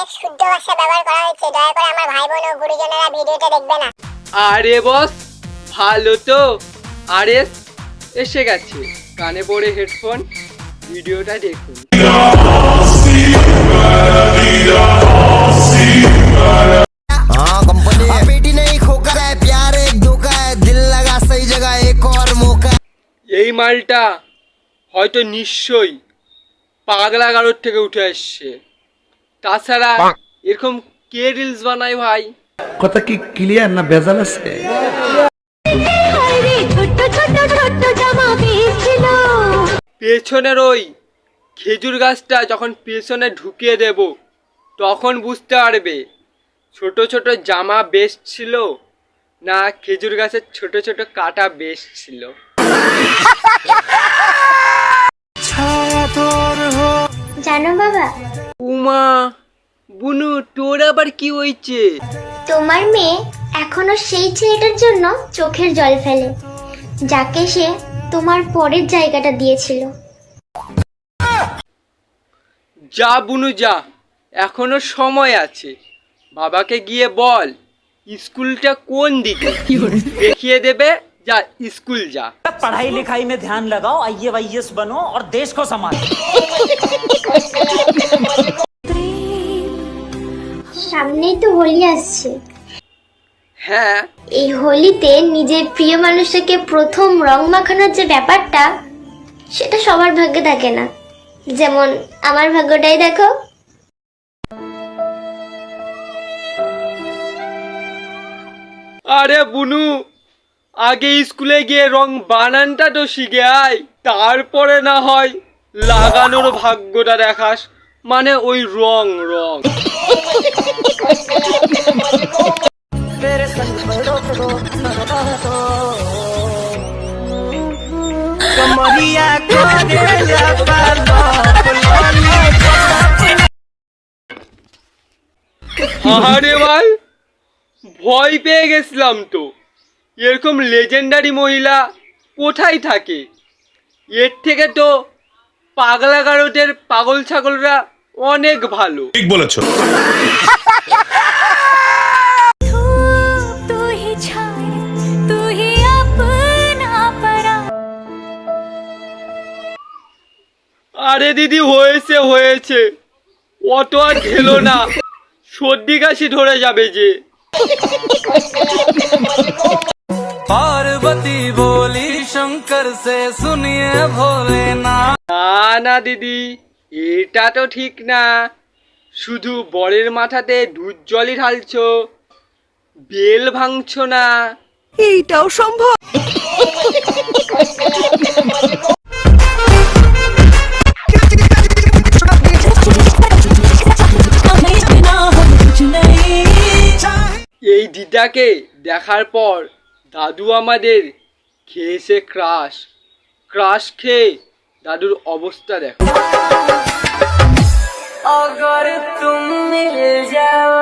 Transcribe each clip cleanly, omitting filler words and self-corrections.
অনেক শুদ্ধ ভাষা ব্যবহার করা হয়েছে, দয়া করে আমার ভাই বোন ও গুরুজনেরা ভিডিওটা দেখবে না। আরে বস ভালো তো। আরে এসে গেছে, কানে পড়ে হেডফোন, ভিডিওটা দেখুন। এই মালটা হয়তো নিশ্চয়ই পাগলা গারোর থেকে উঠে আসছে। তাছাড়া এরকম কে রিলস বানায় ভাই? কথা কি ক্লিয়ার না ভেজাল আছে? পেছনের ওই খেজুর গাছটা যখন পেছনে ঢুকিয়ে দেব তখন বুঝতে পারবে ছোট ছোট জামা বেস্ট ছিল না খেজুর গাছের ছোট ছোট কাটা বেস্ট ছিল। জানো বাবা, উমা বুনু, তোর আবার কি হয়েছে? তোমার মেয়ে এখনো সেই ছেলেটার জন্য চোখের জল ফেলে যাকে সে তোমার পরের জায়গাটা দিয়েছিল। যা বুনু যা, এখনো সময় আছে। বাবাকে গিয়ে বল স্কুলটা কোন দিকে, দেখিয়ে দেবে। যা স্কুল যা। पढ़ाई लिखाई में ध्यान लगाओ, आईएएस बनो और देश को संभालो। সামনেই তো হোলি আসছে। হ্যাঁ, এই হোলিতে নিজের প্রিয় মানুষটাকে প্রথম রং মাখানোর যে ব্যাপারটা, সেটা সবার ভাগ্যে থাকে না। যেমন আমার ভাগ্যটাই দেখো। আরে বুনু, আগে স্কুলে গিয়ে রং বানানটা তো শিখে আয়, তারপরে না হয় লাগানোর ভাগ্যটা দেখাস। মানে ওই রং রং। আরে ভাই, ভয় পেয়ে গেছিলাম তো। এরকম লেজেন্ডারি মহিলা কোথায় থাকে? এর থেকে তো পাগলা গারদের পাগল ছাগলরা অনেক ভালো। ঠিক বলেছো। আরে দিদি, হয়েছে হয়েছে, অত আর ঢেলো না, সর্দি কাশি ধরে যাবে যে। पार्वती बोली शंकर से सुनिए भोले ना। না না দিদি, এটা তো ঠিক না। শুধু বরের মাথাতে দুধ জলই ঢালছো, বেল ভাঙছো না। এইটাও সম্ভব? এই দিদাকে দেখার পর দাদু আমাদের খেয়েছে ক্রাশ। ক্রাশ খেয়ে দাদুর অবস্থা দেখো। अगर तुम मिल जाओ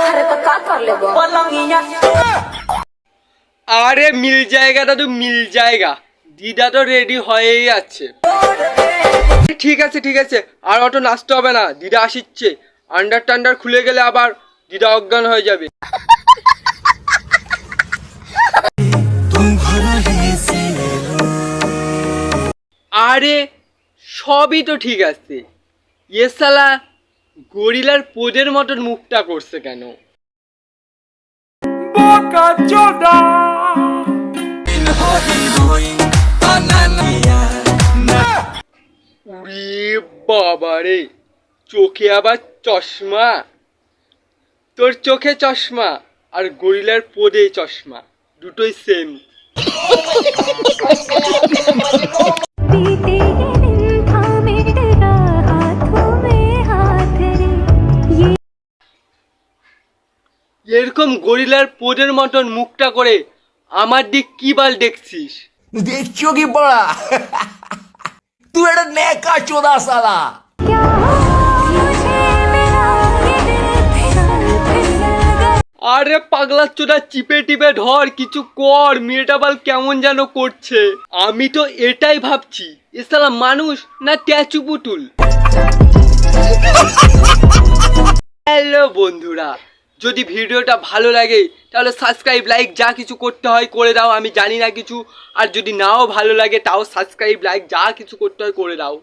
अरे तो का कर ले पलंगिया। আরে মিল জায়গা দাদু, মিল জায়গা। দিদা তো রেডি হয়েই আছে। ঠিক আছে ঠিক আছে, আর অত নাচতে হবে না, দিদা আসিচ্ছে। আন্ডার টান্ডার খুলে গেলে আবার দিদা অজ্ঞান হয়ে যাবে। আরে সবই তো ঠিক আছে, এ শালা গরিলার পোদের মতন মুখটা করছে কেন? উরে বাবারে, চোখে আবার চশমা। তোর চোখে চশমা আর গরিলার পোদে চশমা, দুটোই সেম। এরকম গরিলার পোদের মতন মুখটা করে আমার দিক কি বাল দেখছিস? देखियो की बड़ा तू एड़ा नेका चोदा साला। আরে পাগলা চোদা, চিপে টিপে ধর, কিছু কর। মেয়েটা বাল কেমন যেন করছে। আমি তো এটাই ভাবছি, এ শালা মানুষ না ট্যাচু পুতুল। হ্যালো হ্যালো বন্ধুরা, যদি ভিডিওটা ভালো লাগে তাহলে সাবস্ক্রাইব লাইক যা কিছু করতে হয় করে দাও, আমি জানি না কিছু। আর যদি নাও ভালো লাগে তাও সাবস্ক্রাইব লাইক যা কিছু করতে হয় করে দাও।